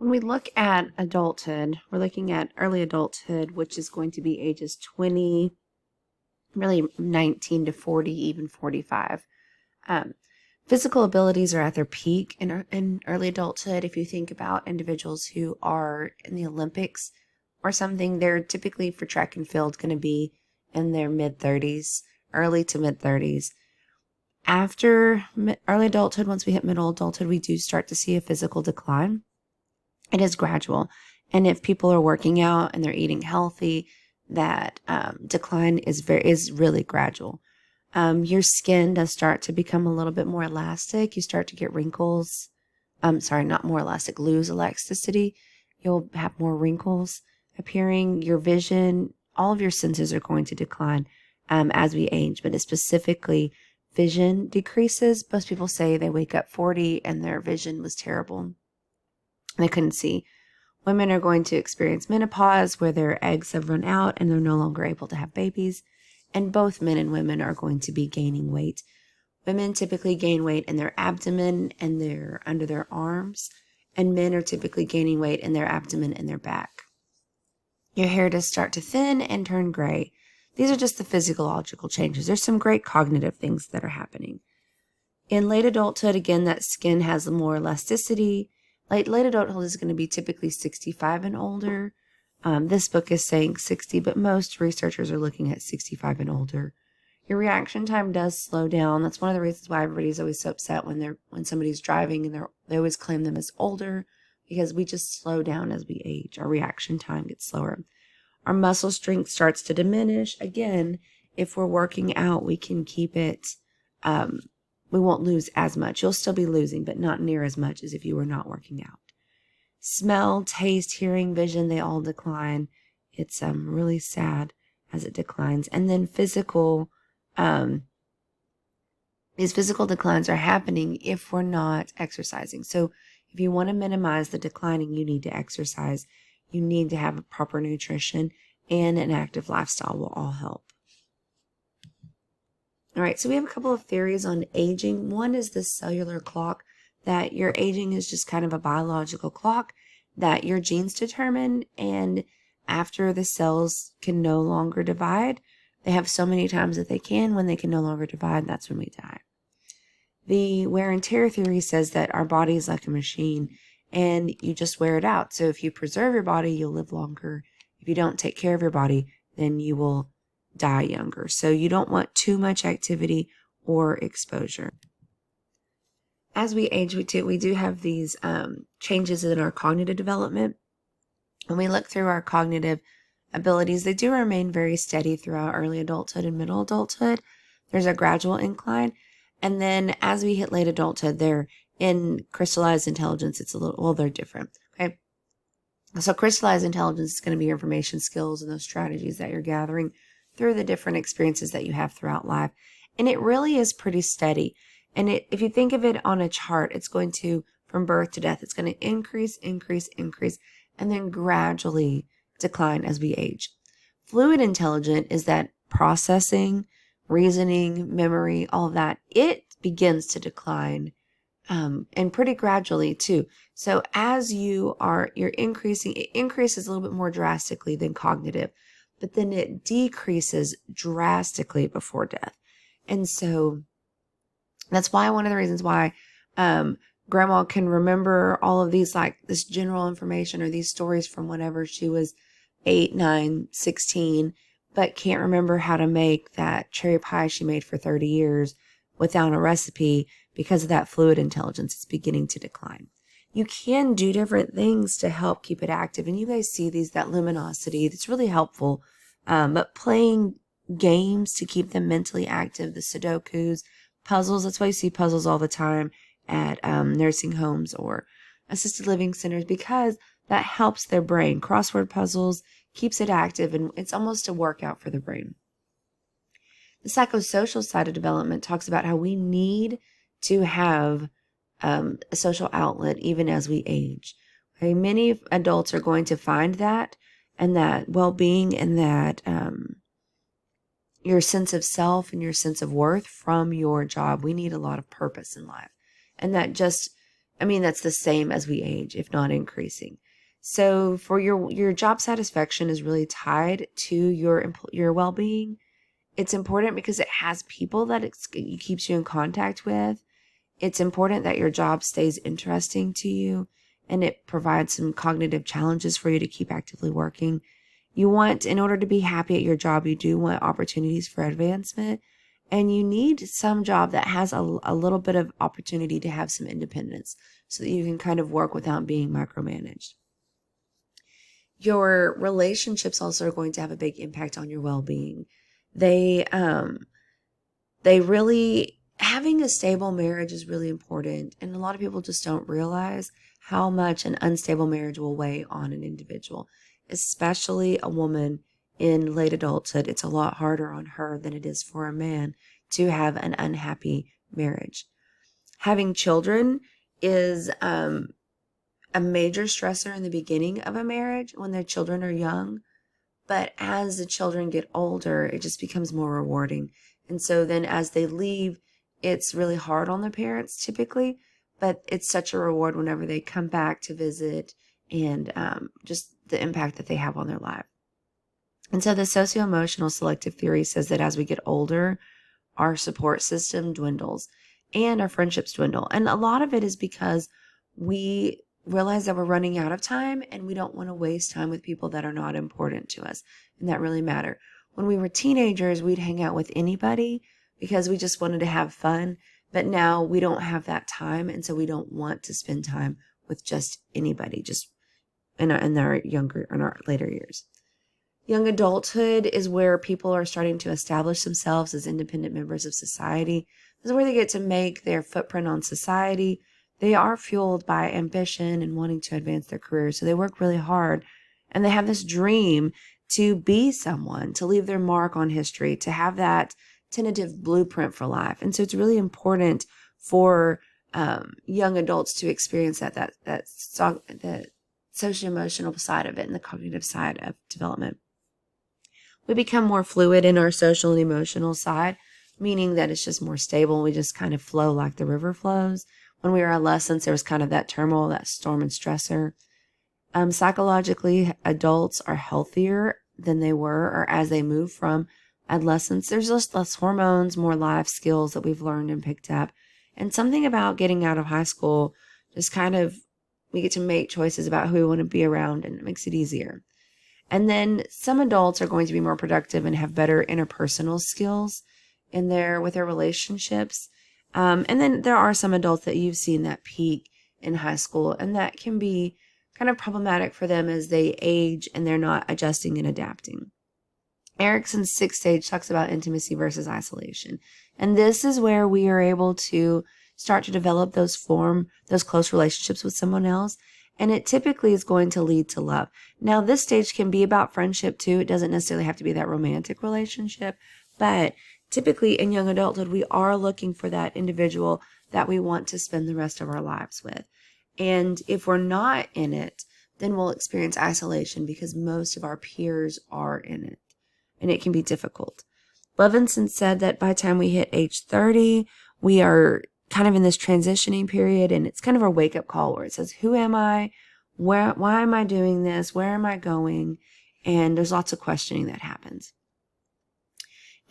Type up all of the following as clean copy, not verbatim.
When we look at adulthood, we're looking at early adulthood, which is going to be ages 20, really 19 to 40, even 45. Um, Physical abilities are at their peak in early adulthood. If you think about individuals who are in the Olympics or something, they're typically for track and field going to be in their mid 30s, early to mid 30s. After early adulthood, once we hit middle adulthood, we do start to see a physical decline. It is gradual. And if people are working out and they're eating healthy, that decline is really gradual. Your skin does start to become a little bit more elastic. You start to get wrinkles. Sorry, not more elastic, lose elasticity. You'll have more wrinkles appearing. Your vision, all of your senses are going to decline as we age, but specifically vision decreases. Most people say they wake up 40 and their vision was terrible. They couldn't see. Women are going to experience menopause where their eggs have run out and they're no longer able to have babies. And both men and women are going to be gaining weight. Women typically gain weight in their abdomen and under their arms, and men are typically gaining weight in their abdomen and their back. Your hair does start to thin and turn gray. These are just the physiological changes. There's some great cognitive things that are happening. In late adulthood, again, that skin has more elasticity. Late adulthood is going to be typically 65 and older. This book is saying 60, but most researchers are looking at 65 and older. Your reaction time does slow down. That's one of the reasons why everybody's always so upset when somebody's driving and they always claim them as older, because we just slow down as we age. Our reaction time gets slower. Our muscle strength starts to diminish. Again, if we're working out, we can keep it. We won't lose as much. You'll still be losing, but not near as much as if you were not working out. Smell, taste, hearing, vision, they all decline. It's really sad as it declines. And then these physical declines are happening if we're not exercising. So if you want to minimize the declining, you need to exercise. You need to have a proper nutrition, and an active lifestyle will all help. All right, so we have a couple of theories on aging. One is the cellular clock, that your aging is just kind of a biological clock that your genes determine, and after the cells can no longer divide, they have so many times that they can. When they can no longer divide, that's when we die. The wear and tear theory says that our body is like a machine, and you just wear it out. So if you preserve your body, you'll live longer. If you don't take care of your body, then you will die younger. So you don't want too much activity or exposure. As we age, we do have these changes in our cognitive development. When we look through our cognitive abilities, they do remain very steady throughout early adulthood and middle adulthood. There's a gradual incline. And then as we hit late adulthood, they're in crystallized intelligence. They're different. Okay. So crystallized intelligence is going to be your information skills and those strategies that you're gathering through the different experiences that you have throughout life. And it really is pretty steady. And if you think of it on a chart, it's going to, from birth to death, it's going to increase, and then gradually decline as we age. Fluid intelligent is that processing, reasoning, memory, all of that. It begins to decline, and pretty gradually too. So as you're increasing, it increases a little bit more drastically than cognitive, but then it decreases drastically before death. And so that's why one of the reasons why grandma can remember all of these, like this general information or these stories from whenever she was 8, 9, 16, but can't remember how to make that cherry pie she made for 30 years without a recipe because of that fluid intelligence. It's beginning to decline. You can do different things to help keep it active. And you guys see that luminosity, that's really helpful. But playing games to keep them mentally active, the Sudokus, puzzles, that's why you see puzzles all the time at nursing homes or assisted living centers, because that helps their brain. Crossword puzzles keeps it active, and it's almost a workout for the brain. The psychosocial side of development talks about how we need to have a social outlet even as we age. Okay? Many adults are going to find that, and that well-being, and that your sense of self and your sense of worth from your job. We need a lot of purpose in life. And that just I mean, that's the same as we age, if not increasing. So for your job satisfaction is really tied to your well-being. It's important because it has people that it keeps you in contact with. It's important that your job stays interesting to you and it provides some cognitive challenges for you to keep actively working. In order to be happy at your job, you do want opportunities for advancement, and you need some job that has a little bit of opportunity to have some independence so that you can kind of work without being micromanaged. Your relationships also are going to have a big impact on your well-being. They really, having a stable marriage is really important. And a lot of people just don't realize how much an unstable marriage will weigh on an individual, especially a woman in late adulthood. It's a lot harder on her than it is for a man to have an unhappy marriage. Having children is a major stressor in the beginning of a marriage when their children are young. But as the children get older, it just becomes more rewarding. And so then as they leave, it's really hard on the parents typically, but it's such a reward whenever they come back to visit and just the impact that they have on their life. And so the socio-emotional selective theory says that as we get older, our support system dwindles and our friendships dwindle. And a lot of it is because we realize that we're running out of time and we don't want to waste time with people that are not important to us and that really matter. When we were teenagers, we'd hang out with anybody because we just wanted to have fun. But now we don't have that time. And so we don't want to spend time with just anybody, just in our later years. Young adulthood is where people are starting to establish themselves as independent members of society. This is where they get to make their footprint on society. They are fueled by ambition and wanting to advance their careers. So they work really hard and they have this dream to be someone, to leave their mark on history, to have that tentative blueprint for life. And so it's really important for young adults to experience that socio-emotional side of it and the cognitive side of development. We become more fluid in our social and emotional side, meaning that it's just more stable. We just kind of flow like the river flows. When we were adolescents, there was kind of that turmoil, that storm and stressor. Psychologically, adults are healthier than they were or as they move from adolescence. There's just less hormones, more life skills that we've learned and picked up. And something about getting out of high school, just kind of, we get to make choices about who we want to be around and it makes it easier. And then some adults are going to be more productive and have better interpersonal skills with their relationships. And then there are some adults that you've seen that peak in high school, and that can be kind of problematic for them as they age and they're not adjusting and adapting. Erikson's 6th stage talks about intimacy versus isolation. And this is where we are able to start to develop those close relationships with someone else. And it typically is going to lead to love. Now, this stage can be about friendship too. It doesn't necessarily have to be that romantic relationship, but typically in young adulthood, we are looking for that individual that we want to spend the rest of our lives with. And if we're not in it, then we'll experience isolation because most of our peers are in it. And it can be difficult. Levinson said that by the time we hit age 30, we are kind of in this transitioning period, and it's kind of a wake-up call where it says, who am I? Why am I doing this? Where am I going? And there's lots of questioning that happens.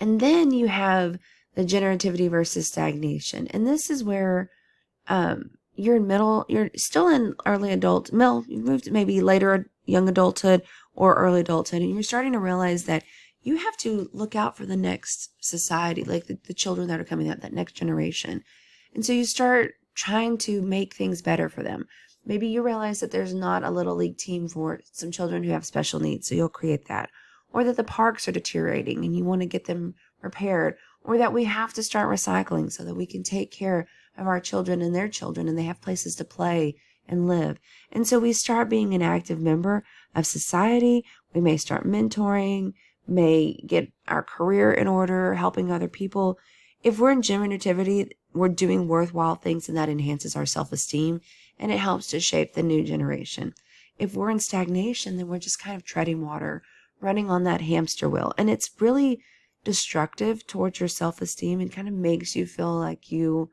And then you have the generativity versus stagnation. And this is where you're still in you've moved maybe later young adulthood or early adulthood, and you're starting to realize that you have to look out for the next society, like the children that are coming out, that next generation. And so you start trying to make things better for them. Maybe you realize that there's not a little league team for some children who have special needs, so you'll create that. Or that the parks are deteriorating and you want to get them repaired. Or that we have to start recycling so that we can take care of our children and their children and they have places to play and live. And so we start being an active member of society. We may start mentoring, may get our career in order, helping other people. If we're in generativity, we're doing worthwhile things, and that enhances our self-esteem and it helps to shape the new generation. If we're in stagnation, then we're just kind of treading water, running on that hamster wheel. And it's really destructive towards your self-esteem and kind of makes you feel like it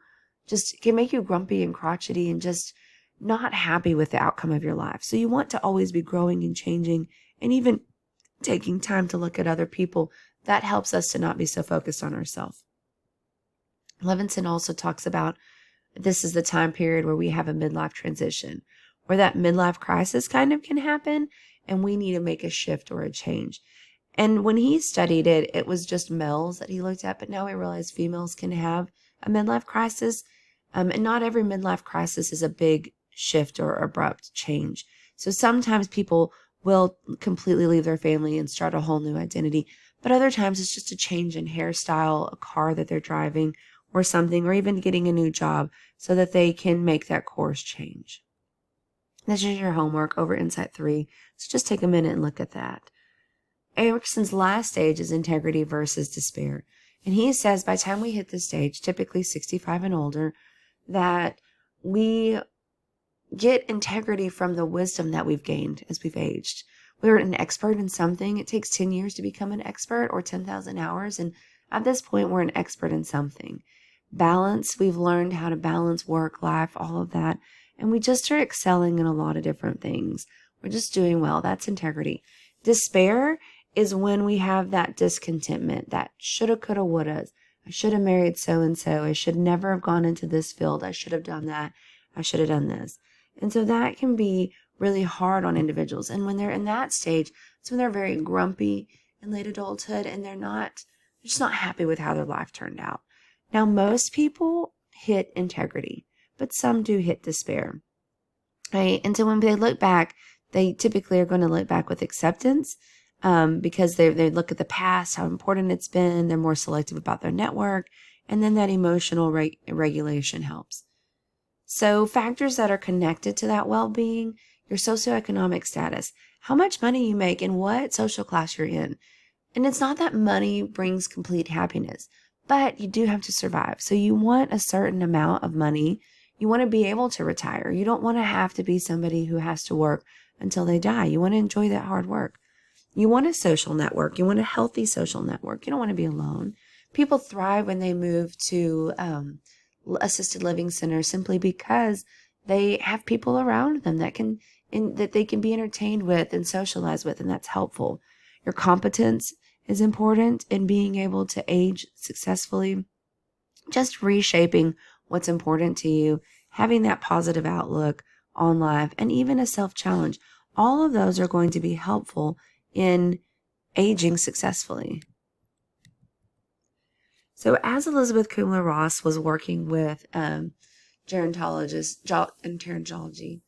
can make you grumpy and crotchety and just not happy with the outcome of your life. So you want to always be growing and changing, and even taking time to look at other people. That helps us to not be so focused on ourselves. Levinson also talks about this is the time period where we have a midlife transition, where that midlife crisis kind of can happen, and we need to make a shift or a change. And when he studied it, it was just males that he looked at, but now we realize females can have a midlife crisis. And not every midlife crisis is a big shift or abrupt change. So sometimes people will completely leave their family and start a whole new identity, but other times it's just a change in hairstyle, a car that they're driving, or something, or even getting a new job so that they can make that course change. This is your homework over Insight 3. So just take a minute and look at that. Erickson's last stage is integrity versus despair. And he says by the time we hit this stage, typically 65 and older, that we get integrity from the wisdom that we've gained as we've aged. We're an expert in something. It takes 10 years to become an expert, or 10,000 hours. And at this point, we're an expert in something. Balance, we've learned how to balance work, life, all of that. And we just are excelling in a lot of different things. We're just doing well. That's integrity. Despair is when we have that discontentment, that shoulda, coulda, woulda. I should have married so-and-so. I should never have gone into this field. I should have done that. I should have done this. And so that can be really hard on individuals. And when they're in that stage, it's when they're very grumpy in late adulthood, and they're just not happy with how their life turned out. Now, most people hit integrity, but some do hit despair. Right? And so when they look back, they typically are going to look back with acceptance, because they look at the past, how important it's been. They're more selective about their network. And then that emotional regulation helps. So factors that are connected to that well-being, your socioeconomic status, how much money you make, and what social class you're in. And it's not that money brings complete happiness, but you do have to survive. So you want a certain amount of money. You want to be able to retire. You don't want to have to be somebody who has to work until they die. You want to enjoy that hard work. You want a social network. You want a healthy social network. You don't want to be alone. People thrive when they move to assisted living centers simply because they have people around them that they can be entertained with and socialize with, and that's helpful. Your competence is important in being able to age successfully. Just reshaping what's important to you, having that positive outlook on life, and even a self-challenge. All of those are going to be helpful in aging successfully. So as Elizabeth Kubler-Ross was working with gerontologists in gerontology,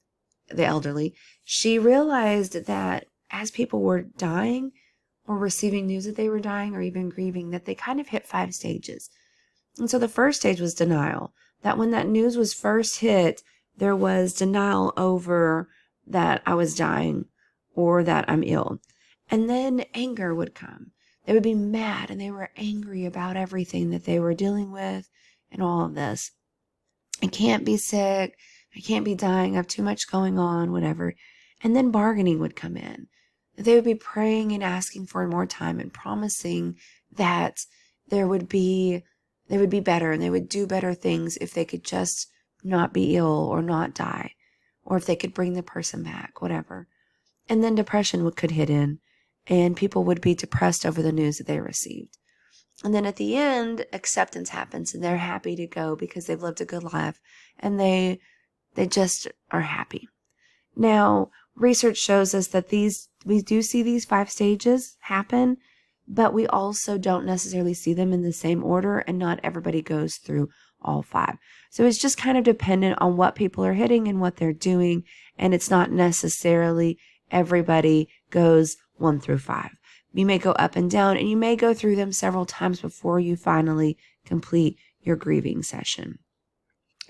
the elderly, she realized that as people were dying or receiving news that they were dying or even grieving, that they kind of hit 5 stages. And so the first stage was denial. That when that news was first hit, there was denial over that I was dying or that I'm ill. And then anger would come. They would be mad, and they were angry about everything that they were dealing with and all of this. I can't be sick. I can't be dying. I have too much going on, whatever. And then bargaining would come in. They would be praying and asking for more time and promising that they would be better, and they would do better things if they could just not be ill or not die, or if they could bring the person back, whatever. And then depression could hit in, and people would be depressed over the news that they received. And then at the end, acceptance happens, and they're happy to go because they've lived a good life, and they just are happy. Now, research shows us that we do see these 5 stages happen, but we also don't necessarily see them in the same order, and not everybody goes through all 5. So it's just kind of dependent on what people are hitting and what they're doing, and it's not necessarily everybody goes 1 through 5. You may go up and down, and you may go through them several times before you finally complete your grieving session.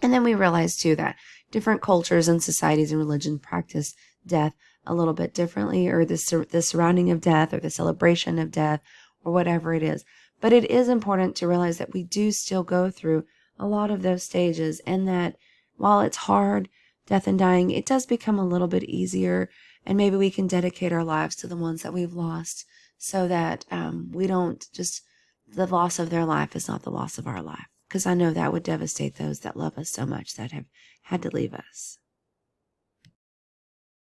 And then we realize too that different cultures and societies and religions practice death a little bit differently, or the surrounding of death, or the celebration of death, or whatever it is. But it is important to realize that we do still go through a lot of those stages, and that while it's hard, death and dying, it does become a little bit easier, and maybe we can dedicate our lives to the ones that we've lost, so that we don't just, the loss of their life is not the loss of our life. Because I know that would devastate those that love us so much that have had to leave us.